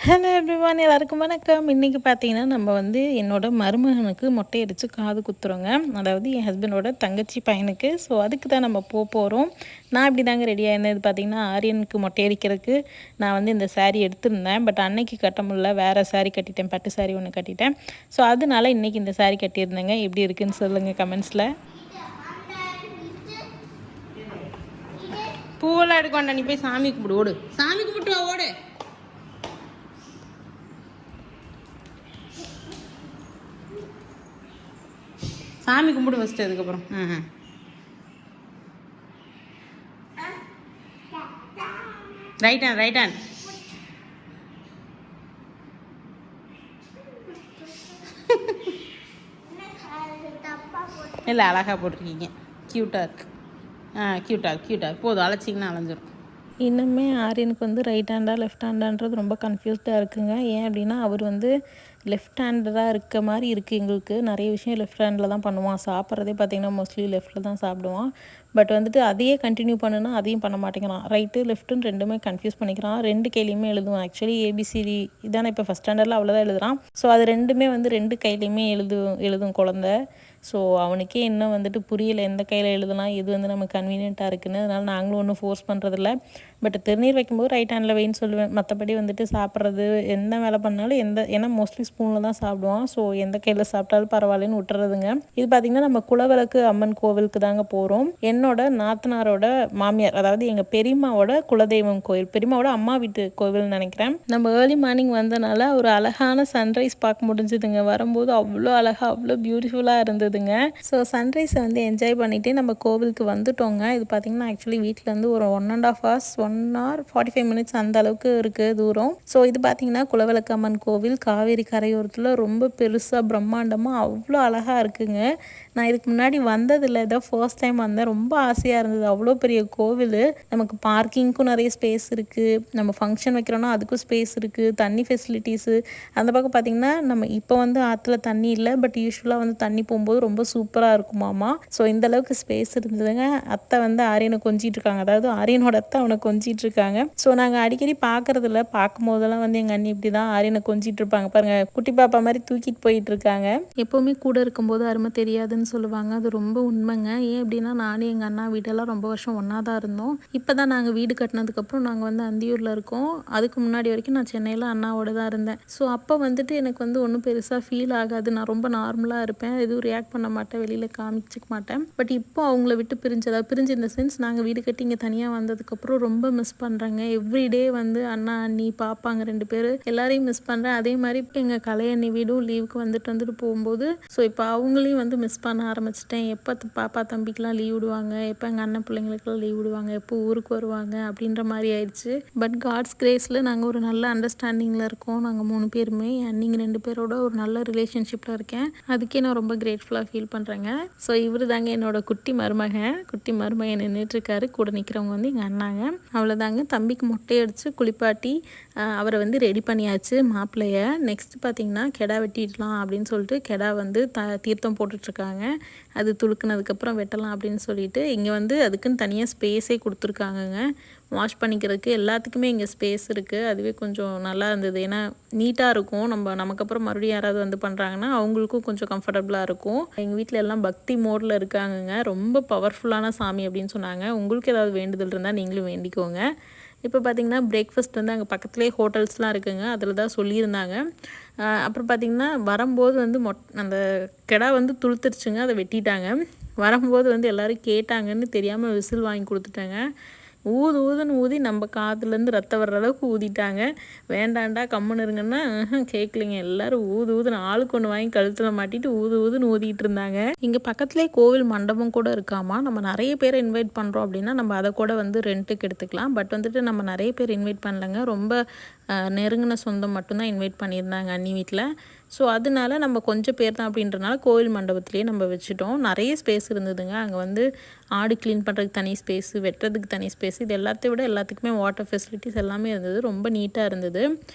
Hello everyone, எல்லாருக்கும் வணக்கம். இன்றைக்கி பார்த்தீங்கன்னா நம்ம வந்து என்னோடய மருமகனுக்கு மொட்டை அடித்து காது குத்துறோங்க. அதாவது என் ஹஸ்பண்டோட தங்கச்சி பையனுக்கு. ஸோ அதுக்கு தான் நம்ம போகிறோம். நான் இப்படி தாங்க ரெடி ஆயிருந்தது. பார்த்தீங்கன்னா ஆரியனுக்கு மொட்டை அடிக்கிறதுக்கு நான் வந்து இந்த சாரீ எடுத்திருந்தேன். பட் அன்னைக்கு கட்ட முடியல, வேறு சாரீ கட்டிட்டேன், பட்டு சாரீ ஒன்று கட்டிட்டேன். ஸோ அதனால இன்றைக்கி இந்த சாரீ கட்டியிருந்தேங்க. எப்படி இருக்குதுன்னு சொல்லுங்கள் கமெண்ட்ஸில். பூவெல்லாம் எடுக்க வேண்டாம், நீ போய் சாமி கும்பிடு, ஓடு, சாமி கும்பிட்டு வா, ஓடு. சாமி கும்பிடு ஃபஸ்ட்டு, அதுக்கப்புறம் ரைட் ஹேண்ட் ரைட் ஹேண்ட். இல்லை, அழகாக போட்டிருக்கீங்க, க்யூட்டாக இருக்கு. க்யூட்டாக போதும், அழைச்சிங்கன்னா அலைஞ்சிரும். இன்னுமே ஆரியனுக்கு வந்து ரைட் ஹேண்டா லெஃப்ட் ஹேண்டான்றது ரொம்ப கன்ஃபியூஸ்டாக இருக்குங்க. ஏன் அப்படின்னா அவர் வந்து லெஃப்ட் ஹேண்டராக இருக்க மாதிரி இருக்குது. எங்களுக்கு நிறைய விஷயம் லெஃப்ட் ஹேண்டில் தான் பண்ணுவான். சாப்பிட்றதே பார்த்திங்கன்னா மோஸ்ட்லி லெஃப்ட்டில் தான் சாப்பிடுவான். பட் வந்துட்டு அதையே கண்டினியூ பண்ணுன்னா அதையும் பண்ண மாட்டேங்கிறான். ரைட்டு லெஃப்ட்டுன்னு ரெண்டுமே கன்ஃபியூஸ் பண்ணிக்கிறான். ரெண்டு கையிலையுமே எழுதுவான். ஆக்சுவலி ஏபிசிடி இதானே இப்போ ஃபஸ்ட் ஸ்டாண்டர்டில் அவ்வளோதான் எழுதுறான். ஸோ அது ரெண்டுமே வந்து ரெண்டு கையிலையுமே எழுதும் குழந்த. ஸோ அவனுக்கே இன்னும் வந்துட்டு புரியலை எந்த கையில் எழுதலாம், எது வந்து நமக்கு கன்வீனியண்ட்டாக இருக்குன்னு. அதனால் நாங்களும் ஒன்றும் ஃபோர்ஸ் பண்ணுறதில்ல. பட் திருநீர் வைக்கும்போது ரைட் ஹேண்டில் வைன்னு சொல்லுவேன். மற்றபடி வந்துட்டு சாப்பிட்றது எந்த வேலை பண்ணாலும் ஏன்னா மோஸ்ட்லி ஸ்பூனில் தான் சாப்பிடுவான். ஸோ எந்த கையில் சாப்பிட்டாலும் பரவாயில்லன்னு விட்டுறதுங்க. இது பார்த்திங்கன்னா நம்ம குலவிளக்கு அம்மன் கோவிலுக்கு தாங்க போகிறோம். என்னோட நாத்தனாரோட மாமியார், அதாவது எங்கள் பெரியம்மாவோட குலதெய்வம் கோயில், பெரியம்மாவோட அம்மா வீட்டு கோவில்னு நினைக்கிறேன். நம்ம ஏர்லி மார்னிங் வந்தனால ஒரு அழகான சன்ரைஸ் பார்க்க முடிஞ்சுதுங்க. வரும்போது அவ்வளோ அழகாக அவ்வளோ பியூட்டிஃபுல்லாக இருந்ததுங்க. ஸோ சன்ரைஸை வந்து என்ஜாய் பண்ணிவிட்டு நம்ம கோவிலுக்கு வந்துட்டோங்க. இது பார்த்திங்கன்னா ஆக்சுவலி வீட்டிலேருந்து ஒரு 1.5 hours 1 hour 45 minutes அந்த அளவுக்கு இருக்குது தூரம். ஸோ இது பார்த்திங்கன்னா குலவிளக்கு அம்மன் கோவில் காவேரி கரையோரத்தில் ரொம்ப பெருசாக பிரம்மாண்டமாக அவ்வளோ அழகாக இருக்குங்க. நான் இதுக்கு முன்னாடி வந்ததில்லை, இதான் ஃபர்ஸ்ட் டைம் வந்தேன். ரொம்ப ஆசையாக இருந்தது. அவ்வளோ பெரிய கோவில். நமக்கு பார்க்கிங்க்கும் நிறைய ஸ்பேஸ் இருக்குது. நம்ம ஃபங்க்ஷன் வைக்கிறோன்னா அதுக்கும் ஸ்பேஸ் இருக்குது. தண்ணி ஃபெசிலிட்டிஸு அந்த பக்கம் பார்த்திங்கன்னா நம்ம இப்போ வந்து ஆற்றுல தண்ணி இல்லை, பட் யூஸ்வலாக வந்து தண்ணி போகும்போது ரொம்ப சூப்பராக இருக்குமாமா. ஸோ இந்தளவுக்கு ஸ்பேஸ் இருந்ததுங்க. அத்தை வந்து ஆரியனை கொஞ்சிட்டு இருக்காங்க, அதாவது ஆரியனோட அத்தை அவனை கொஞ்சிட்டு இருக்காங்க. ஸோ நாங்கள் அடிக்கடி பார்க்குறதில்ல, பார்க்கும் போதெல்லாம் வந்து எங்கள் அண்ணி இப்படி தான் ஆரியனை கொஞ்சிட்டு இருப்பாங்க. பாருங்கள், குட்டி பாப்பா மாதிரி தூக்கிட்டு போயிட்டு இருக்காங்க. எப்போவுமே கூட இருக்கும்போது அருமை தெரியாதுன்னு சொல்லுவாங்க. அது ரொம்ப உண்மைங்க. ஏன் அப்படின்னா நானும் எங்கள் அண்ணா வீட்டெல்லாம் ரொம்ப வருஷம் ஒன்றா தான் இருந்தோம். இப்போ தான் நாங்கள் வீடு கட்டினதுக்கப்புறம் நாங்கள் வந்து அந்தியூரில் இருக்கோம். அதுக்கு முன்னாடி வரைக்கும் நான் சென்னையில் அண்ணாவோட தான் இருந்தேன். ஸோ அப்போ வந்துட்டு எனக்கு வந்து ஒன்றும் பெருசாக ஃபீல் ஆகாது. நான் ரொம்ப நார்மலாக இருப்பேன், எதுவும் ரியாக்ட் பண்ண மாட்டேன், வெளியில் காமிச்சிக்க மாட்டேன். பட் இப்போ அவங்கள விட்டு பிரிஞ்சு இந்த சென்ஸ் நாங்கள் வீடு கட்டி இங்கே தனியாக வந்ததுக்கப்புறம் ரொம்ப மிஸ் பண்ணுறேங்க. எவ்ரிடே வந்து அண்ணா அண்ணி பாப்பாங்க 2 பேர் எல்லாரையும் மிஸ் பண்ணுறேன். அதே மாதிரி இப்போ எங்கள் கலையண்ணி வீடும் லீவுக்கு வந்துட்டு போகும்போது ஸோ இப்போ அவங்களையும் வந்து மிஸ் பண்ண ஆரம்பிச்சிட்டேன். எப்போ பாப்பா தம்பிக்கெலாம் லீவ் விடுவாங்க, எப்போ எங்கள் அண்ணன் பிள்ளைங்களுக்கெல்லாம் லீவ் விடுவாங்க, எப்போ ஊருக்கு வருவாங்க அப்படின்ற மாதிரி ஆயிடுச்சு. பட் காட்ஸ் கிரேஸில் நாங்கள் ஒரு நல்ல அண்டர்ஸ்டாண்டிங்கில் இருக்கோம். நாங்கள் 3 பேருமே, நீங்கள் 2 பேரோட ஒரு நல்ல ரிலேஷன்ஷிப்பில் இருக்கேன். அதுக்கே நான் ரொம்ப கிரேட்ஃபுல்லாக ஃபீல் பண்ணுறேங்க. ஸோ இவர் தாங்க என்னோட குட்டி மருமகன் நின்றுட்டுருக்காரு. கூட நிற்கிறவங்க வந்து எங்கள் அண்ணாங்க. அவ்வளோதாங்க. தம்பிக்கு மொட்டை அடித்து குளிப்பாட்டி அவரை வந்து ரெடி பண்ணியாச்சு மாப்பிள்ளைய. நெக்ஸ்ட் பார்த்திங்கன்னா கெடா வெட்டிடலாம் அப்படின்னு சொல்லிட்டு கெடா வந்து தீர்த்தம் போட்டுட்ருக்காங்க. அது துளுக்குனதுக்கப்புறம் வெட்டலாம் அப்படின்னு சொல்லிட்டு இங்கே வந்து அதுக்குன்னு தனியாக ஸ்பேஸே கொடுத்துருக்காங்கங்க. வாஷ் பண்ணிக்கிறதுக்கு எல்லாத்துக்குமே இங்கே ஸ்பேஸ் இருக்குது. அதுவே கொஞ்சம் நல்லா இருந்தது. ஏன்னா நீட்டாக இருக்கும். நமக்கப்புறம் மறுபடியும் யாராவது வந்து பண்ணுறாங்கன்னா அவங்களுக்கும் கொஞ்சம் கம்ஃபர்டபுளாக இருக்கும். எங்கள் வீட்டில் எல்லாம் பக்தி மோடில் இருக்காங்கங்க. ரொம்ப பவர்ஃபுல்லான சாமி அப்படின்னு சொன்னாங்க. உங்களுக்கு ஏதாவது வேண்டுதல் இருந்தால் நீங்களும் வேண்டிக்கோங்க. இப்போ பார்த்திங்கன்னா பிரேக்ஃபாஸ்ட் வந்து அங்கே பக்கத்துலேயே ஹோட்டல்ஸ்லாம் இருக்குதுங்க, அதில் தான் சொல்லியிருந்தாங்க. அப்புறம் பார்த்திங்கன்னா வரும்போது வந்து அந்த கெடா வந்து துளுத்துருச்சுங்க, அதை வெட்டிட்டாங்க. வரும்போது வந்து எல்லோரும் கேட்டாங்கன்னு தெரியாமல் விசில் வாங்கி கொடுத்துட்டாங்க. ஊதுன்னு ஊதி நம்ம காதுலேருந்து ரத்தம் வர்ற அளவுக்கு ஊதிட்டாங்க. வேண்டாண்டா கம்முன்னு இருங்கன்னா கேட்கலிங்க. எல்லோரும் ஊதுன்னு ஆளுக்கு ஒன்று வாங்கி கழுத்தில் மாட்டிட்டு ஊதுன்னு ஊதிட்டு இருந்தாங்க. இங்கே பக்கத்துலேயே கோவில் மண்டபம் கூட இருக்காமா. நம்ம நிறைய பேரை இன்வைட் பண்ணுறோம் அப்படின்னா நம்ம அதை கூட வந்து ரெண்ட்டுக்கு எடுத்துக்கலாம். பட் வந்துட்டு நம்ம நிறைய பேர் இன்வைட் பண்ணலைங்க. ரொம்ப நெருங்கின சொந்தம் மட்டும்தான் இன்வைட் பண்ணியிருந்தாங்க அண்ணி வீட்டில். ஸோ அதனால நம்ம கொஞ்சம் பேர் தான் அப்படின்றனால கோவில் மண்டபத்துலேயே நம்ம வச்சுட்டோம். நிறைய ஸ்பேஸ் இருந்ததுங்க. அங்கே வந்து ஆடு க்ளீன் பண்ணுறதுக்கு தனி ஸ்பேஸு, வெட்டுறதுக்கு தனி ஸ்பேஸ், இது எல்லாத்தையும் விட எல்லாத்துக்குமே வாட்டர் ஃபெசிலிட்டிஸ் எல்லாமே இருந்தது. ரொம்ப நீட்டாக இருந்தது.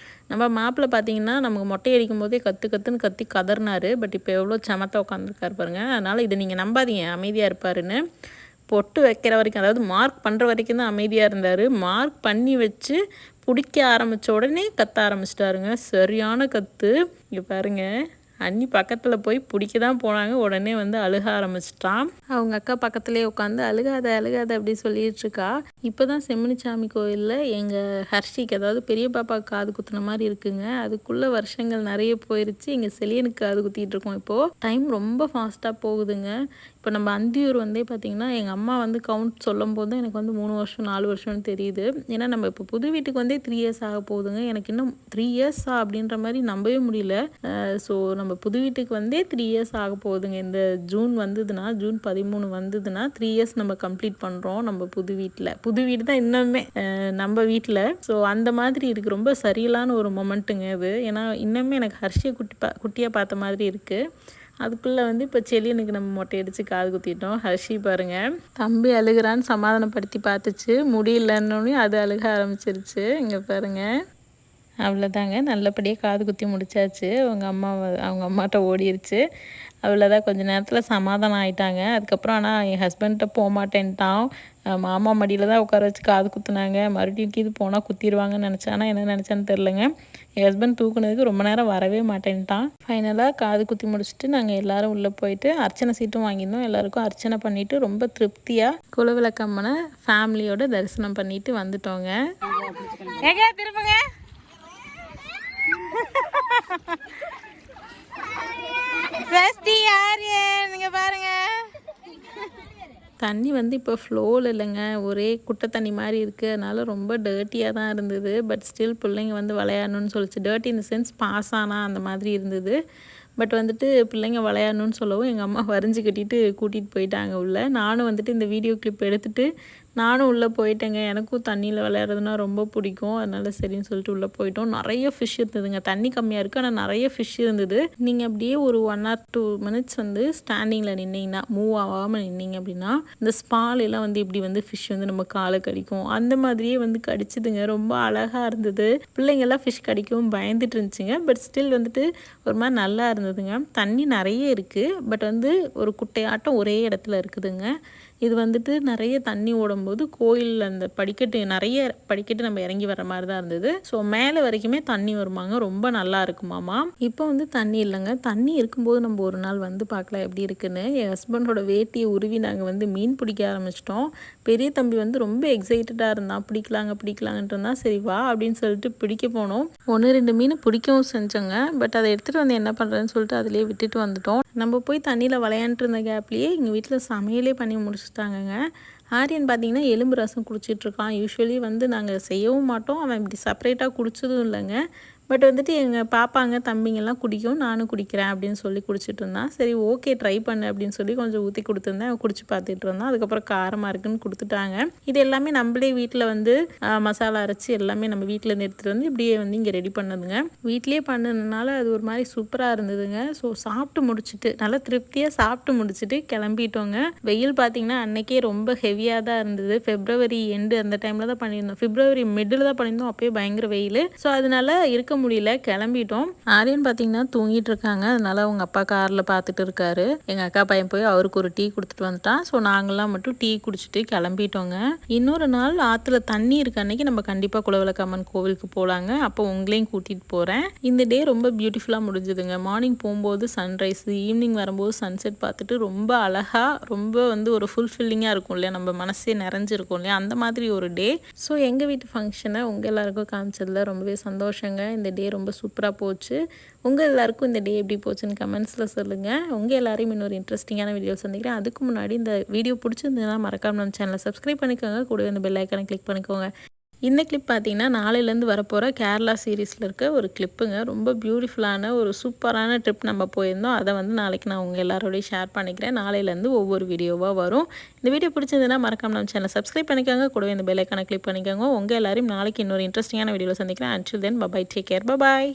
நம்ம மாப்பிள்ளை பார்த்திங்கன்னா நமக்கு மொட்டை அடிக்கும் போதே கற்றுன்னு கத்தி கதறினார். பட் இப்போ எவ்வளோ சமத்தாக உட்காந்துருக்காரு பாருங்கள். அதனால் இதை நீங்கள் நம்பாதீங்க, அமைதியாக இருப்பாருன்னு. பொட்டு வைக்கிற வரைக்கும், அதாவது மார்க் பண்ணுற வரைக்கும் தான் அமைதியாக இருந்தார். மார்க் பண்ணி வச்சு பிடிக்க ஆரம்பித்த உடனே கத்த ஆரம்பிச்சிட்டாருங்க. சரியான கத்து. இங்கே பாருங்கள், அண்ணி பக்கத்தில் போய் பிடிக்க தான் போனாங்க, உடனே வந்து அழுக ஆரம்பிச்சிட்டான். அவங்க அக்கா பக்கத்துலேயே உட்காந்து அழுகாத அழுகாத அப்படி சொல்லிகிட்ருக்கா. இப்போ தான் செம்மணிச்சாமி கோயிலில் எங்கள் ஹர்ஷிக்கு, அதாவது பெரிய பாப்பாவுக்கு காது குத்துன மாதிரி இருக்குங்க. அதுக்குள்ளே வருஷங்கள் நிறைய போயிடுச்சு. எங்கள் செலியனுக்கு காது குத்திட்டு இருக்கோம். இப்போது டைம் ரொம்ப ஃபாஸ்ட்டாக போகுதுங்க. இப்போ நம்ம அந்தியூர் வந்தே பார்த்திங்கன்னா எங்கள் அம்மா வந்து கவுண்ட் சொல்லும் போது எனக்கு வந்து 3 வருஷம் 4 வருஷம்னு தெரியுது. ஏன்னா நம்ம இப்போ புது வீட்டுக்கு வந்தே 3 இயர்ஸ் ஆக போகுதுங்க. எனக்கு இன்னும் 3 இயர்ஸா அப்படின்ற மாதிரி நம்பவே முடியல. ஸோ நம்ம புது வீட்டுக்கு வந்தே 3 இயர்ஸ் ஆக போகுதுங்க. இந்த ஜூன் வந்ததுன்னா, ஜூன் 13 வந்ததுன்னா 3 இயர்ஸ் நம்ம கம்ப்ளீட் பண்ணுறோம் நம்ம புது வீட்டில். புது வீடு தான் இன்னுமே நம்ம வீட்டில். ஸோ அந்த மாதிரி இருக்குது. ரொம்ப சரியில்லான ஒரு மொமெண்ட்டுங்க இது. ஏன்னா இன்னுமே எனக்கு ஹர்ஷியை குட்டியாக பார்த்த மாதிரி இருக்குது. அதுக்குள்ளே வந்து இப்போ செலியனுக்கு நம்ம மொட்டை அடித்து காது குத்திட்டோம். ஹர்ஷி பாருங்கள், தம்பி அழுகிறான்னு சமாதானப்படுத்தி பார்த்துச்சு, முடியலன்னொன்னே அது அழுக ஆரம்பிச்சிருச்சு. இங்கே பாருங்கள், அவ்வளோதாங்க, நல்லபடியாக காது குத்தி முடிச்சாச்சு. அவங்க அம்மாட்ட ஓடிடுச்சு. அவ்வளோதான், கொஞ்சம் நேரத்தில் சமாதானம் ஆகிட்டாங்க. அதுக்கப்புறம் ஆனால் என் ஹஸ்பண்ட்ட போக மாட்டேன்ட்டான். மாமா மடியில் தான் உட்கார வச்சு காது குத்துனாங்க. மறுபடியும் இது போனால் குத்திடுவாங்கன்னு நினச்சேன். ஆனால் என்ன நினச்சான்னு தெரிலங்க. என் ஹஸ்பண்ட் தூக்குனதுக்கு ரொம்ப நேரம் வரவே மாட்டேன்ட்டான். ஃபைனலாக காது குத்தி முடிச்சுட்டு நாங்கள் எல்லோரும் உள்ளே போயிட்டு அர்ச்சனை சீட்டும் வாங்கியிருந்தோம். எல்லாேருக்கும் அர்ச்சனை பண்ணிவிட்டு ரொம்ப திருப்தியாக குலவிளக்கம்மனை ஃபேமிலியோடு தரிசனம் பண்ணிட்டு வந்துட்டோங்க. திரும்புங்க. நீங்க பாருங்க, தண்ணி வந்து இப்போ ஃப்ளோவில் இல்லைங்க, ஒரே குட்டை தண்ணி மாதிரி இருக்குது. அதனால் ரொம்ப டர்ட்டியாக தான் இருந்தது. பட் ஸ்டில் பிள்ளைங்க வந்து விளையாடணும்னு சொல்லிச்சு. டர்ட்டி இந்த சென்ஸ் பாஸ் ஆனால் அந்த மாதிரி இருந்தது. பட் வந்துட்டு பிள்ளைங்க விளையாடணும்னு சொல்லவும் எங்கள் அம்மா வரைஞ்சி கட்டிட்டு கூட்டிகிட்டு போயிட்டாங்க உள்ளே. நானும் வந்துட்டு இந்த வீடியோ கிளிப் எடுத்துகிட்டு நானும் உள்ளே போயிட்டேங்க. எனக்கும் தண்ணியில் விளையாடுறதுனா ரொம்ப பிடிக்கும். அதனால் சரின்னு சொல்லிட்டு உள்ளே போயிட்டோம். நிறைய ஃபிஷ் இருந்ததுங்க. தண்ணி கம்மியாக இருக்குது, ஆனால் நிறைய ஃபிஷ் இருந்தது. நீங்கள் அப்படியே ஒரு 1 or 2 minutes வந்து ஸ்டாண்டிங்கில் நின்னீங்கன்னா, மூவ் ஆகாமல் நின்னீங்க அப்படின்னா, இந்த ஸ்பாலெல்லாம் வந்து இப்படி வந்து ஃபிஷ் வந்து நம்ம காலை கடிக்கும். அந்த மாதிரியே வந்து கடிச்சிதுங்க. ரொம்ப அழகாக இருந்தது. பிள்ளைங்கள்லாம் ஃபிஷ் கடிக்கவும் பயந்துட்டு இருந்துச்சுங்க. பட் ஸ்டில் வந்துட்டு ஒரு மாதிரி நல்லா இருந்ததுங்க. தண்ணி நிறைய இருக்குது. பட் வந்து ஒரு குட்டையாட்டம் ஒரே இடத்துல இருக்குதுங்க. இது வந்துட்டு நிறைய தண்ணி ஓடும்போது கோயிலில் அந்த நிறைய படிக்கட்டு நம்ம இறங்கி வர மாதிரி தான் இருந்தது. ஸோ மேலே வரைக்குமே தண்ணி வருமாங்க, ரொம்ப நல்லா இருக்குமாமா. இப்போ வந்து தண்ணி இல்லைங்க. தண்ணி இருக்கும்போது நம்ம ஒரு நாள் வந்து பார்க்கலாம் எப்படி இருக்குன்னு. என் ஹஸ்பண்டோட வேட்டியை உருவி நாங்கள் வந்து மீன் பிடிக்க ஆரம்பிச்சிட்டோம். பெரிய தம்பி வந்து ரொம்ப எக்ஸைட்டடாக இருந்தான். பிடிக்கலாங்கன்ட்டு இருந்தால் சரி வா அப்படின்னு சொல்லிட்டு பிடிக்க போனோம். 1-2 மீன் பிடிக்கவும் செஞ்சோங்க. பட் அதை எடுத்துகிட்டு வந்து என்ன பண்ணுறதுன்னு சொல்லிட்டு அதிலே விட்டுட்டு வந்துட்டோம். நம்ம போய் தண்ணியில் விளையாண்டுட்டு இருந்த கேப்லேயே எங்கள் வீட்டில் சமையலே பண்ணி முடிச்சுட்டாங்கங்க. ஆரியன் பார்த்திங்கன்னா எலும்பு ரசம் குடிச்சிட்ருக்கான். யூஸ்வலி வந்து நாங்கள் செய்யவும் மாட்டோம். அவன் இப்படி செப்பரேட்டாக குடிச்சதும் இல்லைங்க. பட் வந்துட்டு எங்கள் பாப்பாங்க தம்பிங்கெல்லாம் குடிக்கும், நானும் குடிக்கிறேன் அப்படின்னு சொல்லி குடிச்சிட்டு இருந்தான். சரி ஓகே ட்ரை பண்ணு அப்படின்னு சொல்லி கொஞ்சம் ஊற்றி கொடுத்துருந்தேன். அவன் குடிச்சு பார்த்துட்டு இருந்தான். அதுக்கப்புறம் காரமாக இருக்குன்னு கொடுத்துட்டாங்க. இது எல்லாமே நம்மளே வீட்டில் வந்து மசாலா அரைச்சி எல்லாமே நம்ம வீட்டிலேருந்து எடுத்துகிட்டு வந்து இப்படியே வந்து இங்கே ரெடி பண்ணதுங்க. வீட்லேயே பண்ணதுனால அது ஒரு மாதிரி சூப்பராக இருந்ததுங்க. ஸோ சாப்பிட்டு முடிச்சுட்டு நல்லா திருப்தியாக சாப்பிட்டு முடிச்சுட்டு கிளம்பிட்டோங்க. வெயில் பார்த்திங்கன்னா அன்றைக்கே ரொம்ப ஹெவியாக தான் இருந்தது. February எண்டு அந்த டைமில் தான் பண்ணியிருந்தோம். February மிடில் தான் பண்ணியிருந்தோம். அப்போயே பயங்கர வெயில். ஸோ அதனால இருக்க முடியல, கிளம்பிட்டோம். ஆரியன் பார்த்தீங்கன்னா தூங்கிட்டு இருக்காங்க. அதனால அவங்க அப்பா காரில் பார்த்துட்டு இருக்காரு. எங்கள் அக்கா பையன் போய் அவருக்கு ஒரு டீ கொடுத்துட்டு வந்துட்டான். ஸோ நாங்கள்லாம் மட்டும் டீ குடிச்சிட்டு கிளம்பிட்டோங்க. இன்னொரு நாள் ஆற்றுல தண்ணி இருக்க அன்னைக்கு நம்ம கண்டிப்பாக குலவிளக்கம்மன் கோவிலுக்கு போகலாங்க. அப்போ உங்களையும் கூட்டிகிட்டு போகிறேன். இந்த டே ரொம்ப பியூட்டிஃபுல்லாக முடிஞ்சுதுங்க. மார்னிங் போகும்போது சன்ரைஸ், ஈவினிங் வரும்போது சன்செட் பார்த்துட்டு ரொம்ப அழகாக, ரொம்ப வந்து ஒரு ஃபுல்ஃபில்லிங்காக இருக்கும் இல்லையா, நம்ம மனசே நிறைஞ்சிருக்கும் இல்லையா, அந்த மாதிரி ஒரு டே. ஸோ எங்கள் வீட்டு ஃபங்க்ஷனை உங்கள் எல்லாருக்கும் காமிச்சதில் ரொம்பவே சந்தோஷங்க. இந்த டே ரொம்ப சூப்பராக போச்சு. உங்கள் எல்லாருக்கும் இந்த டே எப்படி போச்சுன்னு கமெண்ட்ஸில் சொல்லுங்கள். உங்கள் எல்லாரையும் இன்னொரு இன்ட்ரெஸ்டிங்கான வீடியோ சந்திக்கிறேன். அதுக்கு முன்னாடி இந்த வீடியோ பிடிச்சிருந்ததுன்னா மறக்காம நம்ம சேனலை சப்ஸ்கிரைப் பண்ணிக்கோங்க. கூடவே இந்த பெல் ஐக்கானை கிளிக் பண்ணிக்கோங்க. இந்த கிளிப் பார்த்திங்கன்னா நாளையிலேருந்து வரப்போகிற கேரளா சீரீஸில் இருக்க ஒரு கிளிப்புங்க. ரொம்ப பியூட்டிஃபுல்லான ஒரு சூப்பரான ட்ரிப் நம்ம போயிருந்தோம். அதை வந்து நாளைக்கு நான் உங்கள் எல்லாரோடையும் ஷேர் பண்ணிக்கிறேன். நாளையிலேருந்து ஒவ்வொரு வீடியோவாக வரும். இந்த வீடியோ பிடிச்சிருந்ததுன்னா மறக்காம நம்ம சேனலை சப்ஸ்கிரைப் பண்ணிக்கோங்க. கூடவே இந்த பெல் ஐக்கானை கிளிக் பண்ணிக்கோங்க. உங்கள் எல்லாரையும் நாளைக்கு இன்னொரு இன்ட்ரெஸ்டிங்கான வீடியோவில் சந்திக்கிறேன். Until then, bye bye, take care, bye bye.